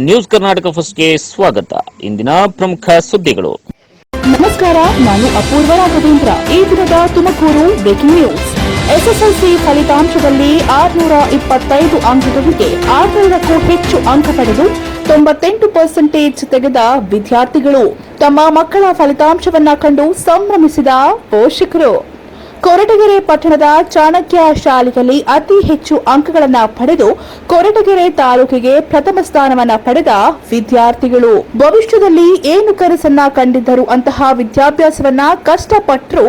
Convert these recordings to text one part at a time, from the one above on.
News Karnataka ಫಸ್ಟ್ಗೆ ಸ್ವಾಗತ. ಇಂದಿನ ಪ್ರಮುಖ ಸುದ್ದಿಗಳು. ನಮಸ್ಕಾರ, ನಾನು ಅಪೂರ್ವ ರಾಘವೇಂದ್ರ. ಈ ದಿನದ ತುಮಕೂರು ಬ್ರೇಕಿಂಗ್ ನ್ಯೂಸ್. ಎಸ್ಎಸ್ಎಲ್ಸಿ ಫಲಿತಾಂಶದಲ್ಲಿ 625 ಅಂಕಗಳಿಗೆ 600ಕ್ಕೂ ಹೆಚ್ಚು ಅಂಕ ಪಡೆದು 98% ತೆಗೆದ ವಿದ್ಯಾರ್ಥಿಗಳು. ತಮ್ಮ ಮಕ್ಕಳ ಫಲಿತಾಂಶವನ್ನ ಕಂಡು ಸಂಭ್ರಮಿಸಿದ ಪೋಷಕರು. ಕೊರಟಗೆರೆ ಪಟ್ಟಣದ ಚಾಣಕ್ಯ ಶಾಲೆಯಲ್ಲಿ ಅತಿ ಹೆಚ್ಚು ಅಂಕಗಳನ್ನು ಪಡೆದು ಕೊರಟಗೆರೆ ತಾಲೂಕಿಗೆ ಪ್ರಥಮ ಸ್ಥಾನವನ್ನ ಪಡೆದ ವಿದ್ಯಾರ್ಥಿಗಳು. ಭವಿಷ್ಯದಲ್ಲಿ ಏನು ಕನಸನ್ನ ಕಂಡಿದ್ದರು ಅಂತಹ ವಿದ್ಯಾಭ್ಯಾಸವನ್ನ ಕಷ್ಟಪಟ್ಟರು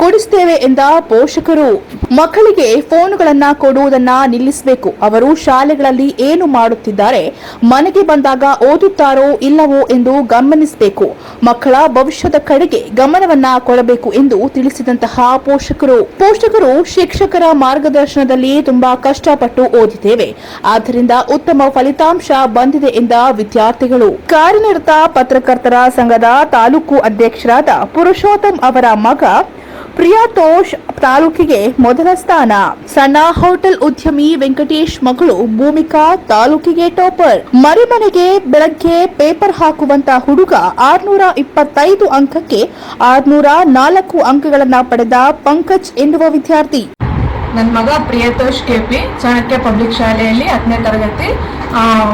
ಕೊಡಿಸುತ್ತೇವೆ ಎಂದ ಪೋಷಕರು. ಮಕ್ಕಳಿಗೆ ಫೋನುಗಳನ್ನ ಕೊಡುವುದನ್ನ ನಿಲ್ಲಿಸಬೇಕು. ಅವರು ಶಾಲೆಗಳಲ್ಲಿ ಏನು ಮಾಡುತ್ತಿದ್ದಾರೆ, ಮನೆಗೆ ಬಂದಾಗ ಓದುತ್ತಾರೋ ಇಲ್ಲವೋ ಎಂದು ಗಮನಿಸಬೇಕು. ಮಕ್ಕಳ ಭವಿಷ್ಯದ ಕಡೆಗೆ ಗಮನವನ್ನ ಕೊಡಬೇಕು ಎಂದು ತಿಳಿಸಿದಂತಹ ಪೋಷಕರು ಶಿಕ್ಷಕರ ಮಾರ್ಗದರ್ಶನದಲ್ಲಿ ತುಂಬಾ ಕಷ್ಟಪಟ್ಟು ಓದಿದ್ದೇವೆ, ಆದ್ದರಿಂದ ಉತ್ತಮ ಫಲಿತಾಂಶ ಬಂದಿದೆ ಎಂದ ವಿದ್ಯಾರ್ಥಿಗಳು. ಕಾರ್ಯನಿರತ ಪತ್ರಕರ್ತರ ಸಂಘದ ತಾಲೂಕು ಅಧ್ಯಕ್ಷರಾದ ಪುರುಷೋತ್ತಮ್ ಅವರ ಮಗ ಪ್ರಿಯಾತೋಷ್ ತಾಲೂಕಿಗೆ ಮೊದಲ ಸ್ಥಾನ. ಸಣ್ಣ ಹೋಟೆಲ್ ಉದ್ಯಮಿ ವೆಂಕಟೇಶ್ ಮಗಳು ಭೂಮಿಕಾ ತಾಲೂಕಿಗೆ ಟಾಪರ್. ಮನೆಗೆ ಬೆಳಗ್ಗೆ ಪೇಪರ್ ಹಾಕುವಂತ ಹುಡುಗ 625 ಅಂಕಕ್ಕೆ 604 ಅಂಕಗಳನ್ನ ಪಡೆದ ಪಂಕಜ್ ಎನ್ನುವ ವಿದ್ಯಾರ್ಥಿ. ನನ್ನ ಮಗ ಪ್ರಿಯತೋಷ್ ಕೆಪಿ ಚಾಣಕ್ಯ ಪಬ್ಲಿಕ್ ಶಾಲೆಯಲ್ಲಿ 10ನೇ ತರಗತಿ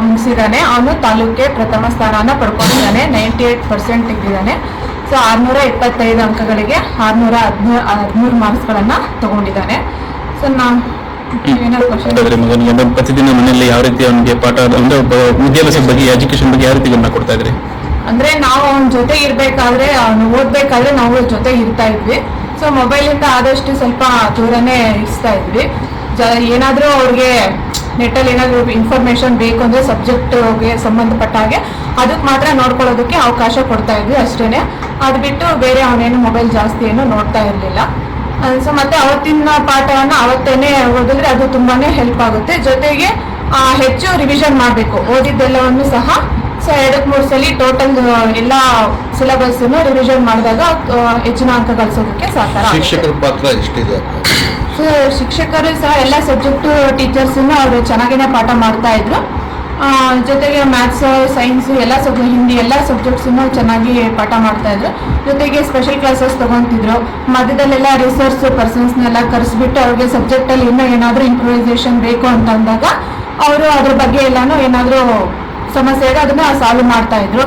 ಮುಗಿಸಿದ್ದಾನೆ. ಅವನು ತಾಲೂಕಿಗೆ ಪ್ರಥಮ ಸ್ಥಾನನ ಪಡ್ಕೊಂಡಿದ್ದಾನೆ. 98% ತೆಗೆದಿದ್ದಾನೆ. ಸೊ 625 ಅಂಕಗಳಿಗೆ 613 ಮಾರ್ಕ್ಸ್ಗಳನ್ನು ತಗೊಂಡಿದ್ದಾನೆ. ಸೊ ಪ್ರತಿದಿನ ಮನೆಯಲ್ಲಿ ಯಾವ ರೀತಿ ಅವನಿಗೆ ಪಾಠ ವಿದ್ಯಾಭ್ಯಾಸದ ಬಗ್ಗೆ, ಎಜುಕೇಶನ್ ಬಗ್ಗೆ ಯಾವ ರೀತಿ ಗಮನ ಕೊಡ್ತಾ ಇದ್ರಿ? ಅಂದ್ರೆ ನಾವು ಅವನ ಜೊತೆ ಇರ್ಬೇಕಾದ್ರೆ, ಅವನು ಓದ್ಬೇಕಾದ್ರೆ ನಾವು ಜೊತೆ ಇರ್ತಾ ಇದ್ವಿ. ಸೊ ಮೊಬೈಲಿಂದ ಆದಷ್ಟು ಸ್ವಲ್ಪ ದೂರನೇ ಇರಿಸ್ತಾ ಇದ್ವಿ. ಏನಾದರೂ ಅವ್ರಿಗೆ ನೆಟ್ಟಲ್ಲಿ ಏನಾದರೂ ಇನ್ಫಾರ್ಮೇಶನ್ ಬೇಕು ಅಂದರೆ ಸಬ್ಜೆಕ್ಟ್ಗೆ ಸಂಬಂಧಪಟ್ಟ ಹಾಗೆ ಅದಕ್ಕೆ ಮಾತ್ರ ನೋಡ್ಕೊಳ್ಳೋದಕ್ಕೆ ಅವಕಾಶ ಕೊಡ್ತಾ ಇದ್ವಿ ಅಷ್ಟೇ. ಅದು ಬಿಟ್ಟು ಬೇರೆ ಅವನೇನು ಮೊಬೈಲ್ ಜಾಸ್ತಿ ಏನು ನೋಡ್ತಾ ಇರಲಿಲ್ಲ. ಸೊ ಮತ್ತೆ ಅವತ್ತಿನ ಪಾಠವನ್ನು ಅವತ್ತೇನೆ ಓದಿದ್ರೆ ಅದು ತುಂಬಾ ಹೆಲ್ಪ್ ಆಗುತ್ತೆ. ಜೊತೆಗೆ ಹೆಚ್ಚು ರಿವಿಷನ್ ಮಾಡಬೇಕು ಓದಿದ್ದೆಲ್ಲವನ್ನು ಸಹ. ಸೊ 2-3 ಸಲ ಟೋಟಲ್ ಎಲ್ಲ ಸಿಲೆಬಸ್ ರಿವಿಷನ್ ಮಾಡಿದಾಗ ಹೆಚ್ಚಿನ ಅಂಕ ಗಳಿಸೋದಕ್ಕೆ ಸಹಕಾರ. ಶಿಕ್ಷಕರ ಪಾತ್ರ ಎಷ್ಟಿದೆ? ಸೊ ಶಿಕ್ಷಕರು ಸಹ ಎಲ್ಲ ಸಬ್ಜೆಕ್ಟು ಟೀಚರ್ಸನ್ನು ಅವರು ಚೆನ್ನಾಗಿನೇ ಪಾಠ ಮಾಡ್ತಾ ಇದ್ರು. ಜೊತೆಗೆ ಮ್ಯಾಥ್ಸ್, ಸೈನ್ಸ್ ಎಲ್ಲ ಹಿಂದಿ ಎಲ್ಲ ಸಬ್ಜೆಕ್ಟ್ಸನ್ನು ಚೆನ್ನಾಗಿ ಪಾಠ ಮಾಡ್ತಾ ಇದ್ರು. ಜೊತೆಗೆ ಸ್ಪೆಷಲ್ ಕ್ಲಾಸಸ್ ತಗೊತಿದ್ರು. ಮಧ್ಯದಲ್ಲೆಲ್ಲ ರಿಸರ್ಚ್ ಪರ್ಸನ್ಸ್ನೆಲ್ಲ ಕರೆಸ್ಬಿಟ್ಟು ಅವ್ರಿಗೆ ಸಬ್ಜೆಕ್ಟಲ್ಲಿ ಇನ್ನೂ ಏನಾದರೂ ಇಂಪ್ರೂವೈಸೇಷನ್ ಬೇಕು ಅಂತ ಅಂದಾಗ ಅವರು ಅದ್ರ ಬಗ್ಗೆ ಎಲ್ಲಾನು ಏನಾದರೂ ಸಮಸ್ಯೆ ಇದೆ ಅದನ್ನ ಸಾಲ್ವ್ ಮಾಡ್ತಾ ಇದ್ರು.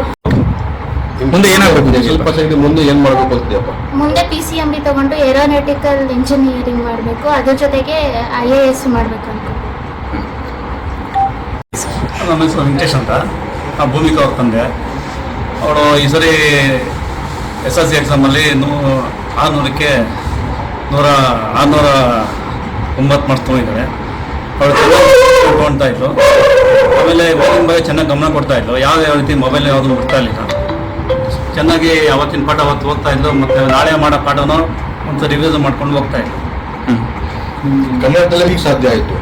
ಮುಂದೆ ಏನಾಗಬೇಕು? ಸ್ವಲ್ಪ ಮುಂದೆ ಏನ್ ಮಾಡಬೇಕು ಅಂತೀಯಪ್ಪ? ಮುಂದೆ PCMB ತಗೊಂಡು ಏರೋನಾಟಿಕಲ್ ಇಂಜಿನಿಯರಿಂಗ್ ಮಾಡಬೇಕು. ಅದ್ರ ಜೊತೆಗೆ IAS ಮಾಡಬೇಕು ಅಂತ. ನಮ್ಮ ಹೆಸರು ವೆಂಕಟೇಶ್ ಅಂತ. ಭೂಮಿಕಾ ಅವ್ರ ತಂದೆ. ಅವಳು ಈ ಸರಿ SSLC ಎಕ್ಸಾಮಲ್ಲಿ 600ಕ್ಕೆ 609 ಮಾರ್ಕ್ಸ್ ತೊಗೊಂಡಿದ್ದಾಳೆ. ಅವಳು ಚೆನ್ನಾಗಿ ತೊಗೊಳ್ತಾ ಇದ್ಲು. ಆಮೇಲೆ ಓದಿನ ಬಗ್ಗೆ ಚೆನ್ನಾಗಿ ಗಮನ ಕೊಡ್ತಾ ಇದ್ಲು. ಯಾವ ರೀತಿ ಮೊಬೈಲ್ ಯಾವುದೂ ಬಿಡ್ತಾ ಇರಲಿಲ್ಲ. ಚೆನ್ನಾಗಿ ಅವತ್ತಿನ ಪಾಠ ಅವತ್ತು ಓದ್ತಾ ಇದ್ಲು. ಮತ್ತು ನಾಳೆ ಮಾಡೋ ಪಾಠನೂ ಒಂದು ರಿವಿಷನ್ ಮಾಡ್ಕೊಂಡು ಹೋಗ್ತಾ ಇದ್ಲು. ಕನ್ನಡದಲ್ಲಿ ಸಾಧ್ಯ ಆಯಿತು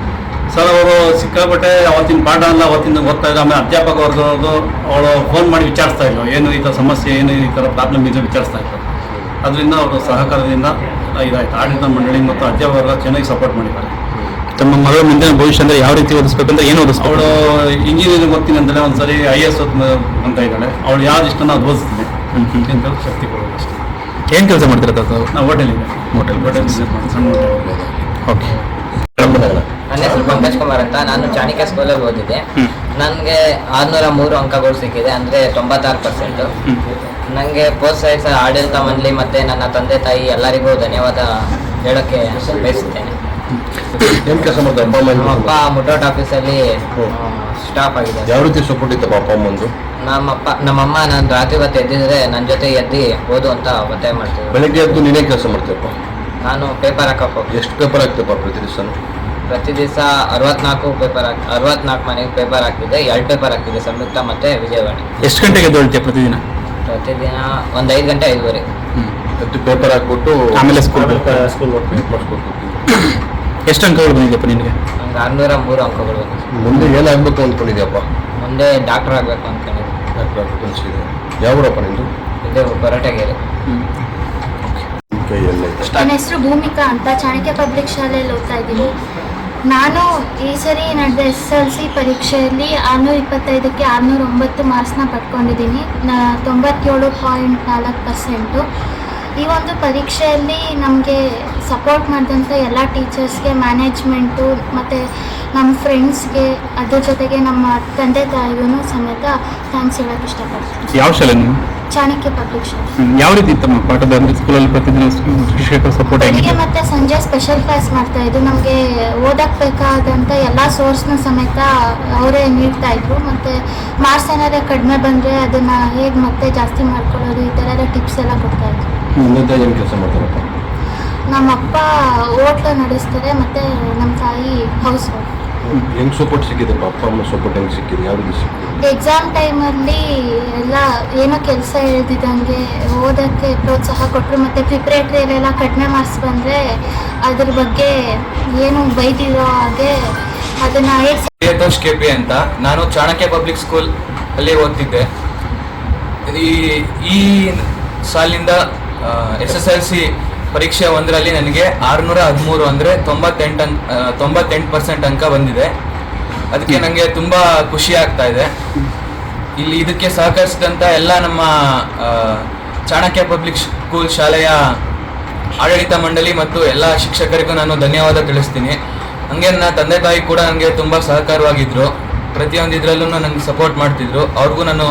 ಸರ್. ಅವರು ಸಿಕ್ಕಾಪಟ್ಟೆ ಅವತ್ತಿನ ಪಾಠ ಎಲ್ಲ ಅವತ್ತಿಂದ ಓದ್ತಾ ಇದ್ರು. ಆಮೇಲೆ ಅಧ್ಯಾಪಕ ವರ್ಗದವ್ರದ್ದು ಅವಳು ಫೋನ್ ಮಾಡಿ ವಿಚಾರಿಸ್ತಾ ಇದ್ರು, ಏನು ಈ ಥರ ಸಮಸ್ಯೆ, ಏನು ಈ ಥರ ಪ್ರಾಬ್ಲಮ್ ಇದೆ ವಿಚಾರಿಸ್ತಾ ಇದ್ರು. ಅದರಿಂದ ಅವರು ಸಹಕಾರದಿಂದ ಇದಾಯಿತು. ಆಡಳಿತ ಮಂಡಳಿ ಮತ್ತು ಅಧ್ಯಾಪಕ ವರ್ಗ ಚೆನ್ನಾಗಿ ಸಪೋರ್ಟ್ ಮಾಡಿದ್ದಾರೆ. ತಮ್ಮ ಮಗಳ ಮುಂದಿನ ಭವಿಷ್ಯ ಅಂದರೆ ಯಾವ ರೀತಿ ಓದಿಸ್ಬೇಕಂದ್ರೆ ಏನು ಓದಿಸ್ಬೇಕು? ಅವಳು ಇಂಜಿನಿಯರಿಂಗ್ ಓದ್ತೀನಿ ಅಂತಲೇ ಒಂದ್ಸರಿ IAS ಅಂತ ಇದ್ದಾಳೆ. ಅವಳು ಯಾವ್ದು ಇಷ್ಟ ನಾವು ಓದಿಸ್ತೀನಿ ಅಂತ ಶಕ್ತಿ ಕೊಡೋದು ಅಷ್ಟೇ. ಏನು ಕೆಲಸ ಮಾಡ್ತಿರತ್ತ? ನಾವು ಹೋಟೆಲ್ ಬಿಸ್ನೆಸ್ ಮಾಡಿ ಸಣ್ಣ ಹೋಟೆಲ್. ಓಕೆ. ನನ್ನ ಹೆಸರು ಪಂಕಜ್ ಕುಮಾರ್ ಅಂತ. ನಾನು ಚಾಣಕ್ಯ ಸ್ಕೂಲಲ್ಲಿ ಓದಿದ್ದೆ. ನನಗೆ 603 ಅಂಕಗಳು ಸಿಕ್ಕಿದೆ, ಅಂದರೆ 96%. ನನಗೆ ಪ್ರೋತ್ಸಾಹಿಸ ಆಡಳಿತ ಮಂಡಳಿ ಮತ್ತು ನನ್ನ ತಂದೆ ತಾಯಿ ಎಲ್ಲರಿಗೂ ಧನ್ಯವಾದ ಹೇಳೋಕ್ಕೆ ಬಯಸುತ್ತೇನೆ. ಏನ್ ಕೆಲಸ ಮಾಡ್ತಾರೆ? ನಮ್ಮ ಅಪ್ಪ ಮುಟೋಟ್ ಆಫೀಸಲ್ಲಿ ಸ್ಟಾಫ್ ಆಗಿದೆ. ಯಾವ ರೀತಿ ಸಪೋರ್ಟ್ ಇತ್ತಪ್ಪ ಅಪ್ಪ ಅಮ್ಮಂದು? ನಮ್ಮಮ್ಮ ನಾನು ರಾತ್ರಿ ಹೊತ್ತು ಎದ್ದಿದ್ರೆ ನನ್ನ ಜೊತೆ ಎದ್ದು ಓದು ಅಂತ ಒತ್ತಾಯ ಮಾಡ್ತೀವಿ. ಬೆಳಗ್ಗೆ ಎದ್ದು ನೀನೇ ಕೆಲಸ ಮಾಡ್ತೀಯಪ್ಪ? ನಾನು ಪೇಪರ್ ಹಾಕಕ್ಕೆ ಹೋಗ್ತೀನಿ. ಎಷ್ಟು ಪೇಪರ್ ಹಾಕ್ತೇಪ್ಪ ಪ್ರತಿ ದಿವಸ? 64 ಮನೆಗೆ ಪೇಪರ್ ಹಾಕ್ತಿದ್ದೆ. 2 ಪೇಪರ್ ಹಾಕ್ತಿದ್ದೆ, ಸಂಯುಕ್ತ ಮತ್ತು ವಿಜಯವಾಣಿ. ಎಷ್ಟು ಗಂಟೆಗೆ ಎದ್ದೇಳ್ತೀಯ ಪ್ರತಿದಿನ? ಒಂದು 5 ಗಂಟೆ 5:30. ಪೇಪರ್ ಹಾಕ್ಬಿಟ್ಟು ಆಮೇಲೆ ಸ್ಕೂಲ್ ಮಾಡಿಸ್ಕೊಡ್ತೀನಿ. ಎಷ್ಟು ಅಂಕಗಳು ಬಂದಿದೆಯಪ್ಪ ನಿನಗೆ? ನಂಗೆ 603 ಅಂಕಗಳು ಬಂದಿದೆ. ಮುಂದೆ ಏನಾಗಬೇಕು ಅಂದ್ಕೊಂಡಿದ್ಯಪ್ಪ? ಮುಂದೆ ಡಾಕ್ಟರ್ ಆಗಬೇಕು ಅಂದ್ಕೊಂಡಿದ್ದೆ. ಡಾಕ್ಟರ್ ಆಗಬೇಕು ಅನಿಸಿದೆ. ಯಾವ ಊರಪ್ಪ ನಿಂದು? ಇದು ಕೊರಟಗೆರೆ. ನನ್ನ ಹೆಸರು ಭೂಮಿಕಾ ಅಂತ. ಚಾಣಕ್ಯ ಪಬ್ಲಿಕ್ ಶಾಲೆಯಲ್ಲಿ ಓದ್ತಾ ಇದ್ದೀನಿ. ನಾನು ಈ ಸರಿ ನಡೆದ SSLC ಪರೀಕ್ಷೆಯಲ್ಲಿ 625ಕ್ಕೆ 609 ಮಾರ್ಕ್ಸ್ನ ಪಡ್ಕೊಂಡಿದ್ದೀನಿ. 97.4%. ಈ ಒಂದು ಪರೀಕ್ಷೆಯಲ್ಲಿ ನಮಗೆ ಸಪೋರ್ಟ್ ಮಾಡಿದಂಥ ಎಲ್ಲ ಟೀಚರ್ಸ್ಗೆ, ಮ್ಯಾನೇಜ್ಮೆಂಟು ಮತ್ತು ನಮ್ಮ ಫ್ರೆಂಡ್ಸ್ಗೆ, ಅದ್ರ ಜೊತೆಗೆ ನಮ್ಮ ತಂದೆ ತಾಯಿಗೂ ಸಮೇತ ಥ್ಯಾಂಕ್ಸ್ ಹೇಳೋಕ್ಕೆ ಇಷ್ಟಪಡ್ತೀನಿ. ಯಾವ ಶಾಲೆ ನೀವು? ಚಾಣಕ್ಯ ಪಬ್ಲಿಕ್ ಶಾಲೆ. ಯಾವ ರೀತಿ ತಮ್ಮ ಪಾಠದ ಅಂದ್ರೆ ಸ್ಕೂಲಲ್ಲಿ ಪ್ರತಿದಿನ ಶಿಕ್ಷಕರ ಸಪೋರ್ಟ್ ಬೆಳಿಗ್ಗೆ ಮತ್ತು ಸಂಜೆ ಸ್ಪೆಷಲ್ ಕ್ಲಾಸ್ ಮಾಡ್ತಾಯಿದ್ರು. ನಮಗೆ ಓದಕ್ಕೆ ಬೇಕಾದಂಥ ಎಲ್ಲ ಸೋರ್ಸ್ನ ಸಮೇತ ಅವರೇ ನೀಡ್ತಾಯಿದ್ರು. ಮತ್ತು ಮಾರ್ಕ್ಸ್ ಏನಾದ್ರು ಕಡಿಮೆ ಬಂದರೆ ಅದನ್ನು ಹೇಗೆ ಮತ್ತೆ ಜಾಸ್ತಿ ಮಾಡ್ಕೊಳ್ಳೋದು, ಈ ಥರ ಎಲ್ಲ ಟಿಪ್ಸ್ ಎಲ್ಲ ಕೊಡ್ತಾಯಿದ್ರು. ಏನು ಕೆಲಸ ಮಾಡ್ತಾರಪ್ಪ? ನಮ್ಮ ಅಪ್ಪ ಹೋಟ್ಲು ನಡೆಸ್ತಾರೆ ಮತ್ತು ನಮ್ಮ ತಾಯಿ ಹೌಸ್ ವೈಫ್. ಹೆಂಗೆ ಸಪೋರ್ಟ್ ಸಿಕ್ಕಿದೆಪ್ಪ? ಅಪ್ಪ ಅಮ್ಮ ಸಪೋರ್ಟ್ ಹೆಂಗೆ ಸಿಕ್ಕಿದೆ? ಯಾವ ರೀತಿ ಸಿಕ್ಕಿದೆ? ಎಕ್ಸಾಮ್ ಟೈಮಲ್ಲಿ ಎಲ್ಲ ಏನೋ ಕೆಲಸ ಹೇಳ್ದಿದ್ದಂಗೆ ಓದೋಕ್ಕೆ ಪ್ರೋತ್ಸಾಹ ಕೊಟ್ಟರು. ಮತ್ತು ಪ್ರಿಪ್ರೇಟ್ರಿಯಲ್ಲೆಲ್ಲ ಕಡಿಮೆ ಮಾರ್ಕ್ಸ್ ಬಂದರೆ ಅದ್ರ ಬಗ್ಗೆ ಏನು ಬೈದಿರೋ ಹಾಗೆ ಅದನ್ನು ಪ್ರಿಯತೋಷ್ KP ಅಂತ. ನಾನು ಚಾಣಕ್ಯ ಪಬ್ಲಿಕ್ ಸ್ಕೂಲ್ ಅಲ್ಲಿ ಓದ್ತಿದ್ದೆ. ಈ ಸಾಲಿನಿಂದ SSLC ಪರೀಕ್ಷೆ 1ರಲ್ಲಿ ನನಗೆ 613 ಅಂದರೆ 98% ಅಂಕ ಬಂದಿದೆ. ಅದಕ್ಕೆ ನನಗೆ ತುಂಬ ಖುಷಿ ಆಗ್ತಾ ಇದೆ. ಇಲ್ಲಿ ಇದಕ್ಕೆ ಸಹಕರಿಸಿದಂಥ ಎಲ್ಲ ನಮ್ಮ ಚಾಣಕ್ಯ ಪಬ್ಲಿಕ್ ಸ್ಕೂಲ್ ಶಾಲೆಯ ಆಡಳಿತ ಮಂಡಳಿ ಮತ್ತು ಎಲ್ಲ ಶಿಕ್ಷಕರಿಗೂ ನಾನು ಧನ್ಯವಾದ ತಿಳಿಸ್ತೀನಿ. ಹಂಗೆ ನನ್ನ ತಂದೆ ತಾಯಿ ಕೂಡ ನನಗೆ ತುಂಬ ಸಹಕಾರವಾಗಿದ್ದರು. ಪ್ರತಿಯೊಂದು ಇದರಲ್ಲೂ ನನಗೆ ಸಪೋರ್ಟ್ ಮಾಡ್ತಿದ್ರು. ಅವ್ರಿಗೂ ನಾನು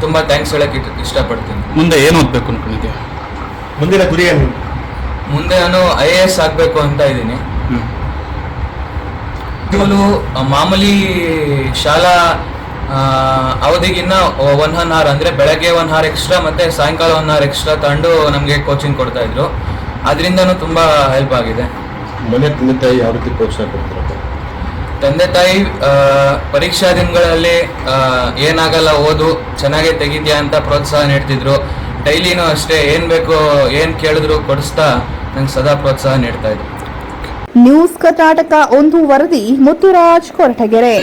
ತುಂಬ ಥ್ಯಾಂಕ್ಸ್ ಹೇಳೋಕ್ಕೆ ಇಷ್ಟಪಡ್ತೀನಿ. ಮುಂದೆ ಏನು ಓದಬೇಕು ಅನ್ಕೊಂಡಿದ್ದೆ? ಮುಂದಿನ ಗುರಿ ಏನು? ಮುಂದೆ ನಾನು IAS ಆಗಬೇಕು ಅಂತ ಇದ್ದೀನಿ. ಇವರು ಮಾಮೂಲಿ ಶಾಲಾ ಅವಧಿಗಿನ್ನ 1 hour ಅಂದರೆ ಬೆಳಗ್ಗೆ 1 hour ಎಕ್ಸ್ಟ್ರಾ ಮತ್ತು ಸಾಯಂಕಾಲ 1 hour ಎಕ್ಸ್ಟ್ರಾ ತಗೊಂಡು ನಮಗೆ ಕೋಚಿಂಗ್ ಕೊಡ್ತಾ ಇದ್ರು. ಅದರಿಂದನೂ ತುಂಬ ಹೆಲ್ಪ್ ಆಗಿದೆ. ಮನೆ ತಂದೆ ತಾಯಿ ಯಾವ ರೀತಿ ಪ್ರೋತ್ಸಾಹ ಕೊಡ್ತಾರಪ್ಪ? ತಂದೆ ತಾಯಿ ಪರೀಕ್ಷಾ ದಿನಗಳಲ್ಲಿ ಏನಾಗಲ್ಲ, ಓದು ಚೆನ್ನಾಗೇ ತೆಗಿದ್ಯಾ ಅಂತ ಪ್ರೋತ್ಸಾಹ ನೀಡ್ತಿದ್ರು. ಡೈಲಿನೂ ಅಷ್ಟೇ, ಏನು ಬೇಕೋ ಏನು ಕೇಳಿದ್ರು ಕೊಡಿಸ್ತಾ ನಂಗೆ ಸದಾ ಪ್ರೋತ್ಸಾಹ ನೀಡ್ತಾ ಇದ್ರು. ನ್ಯೂಸ್ ಕರ್ನಾಟಕ 1 ವರದಿ ಮುತ್ತುರಾಜ್ ಕೊರಟಗೆರೆ.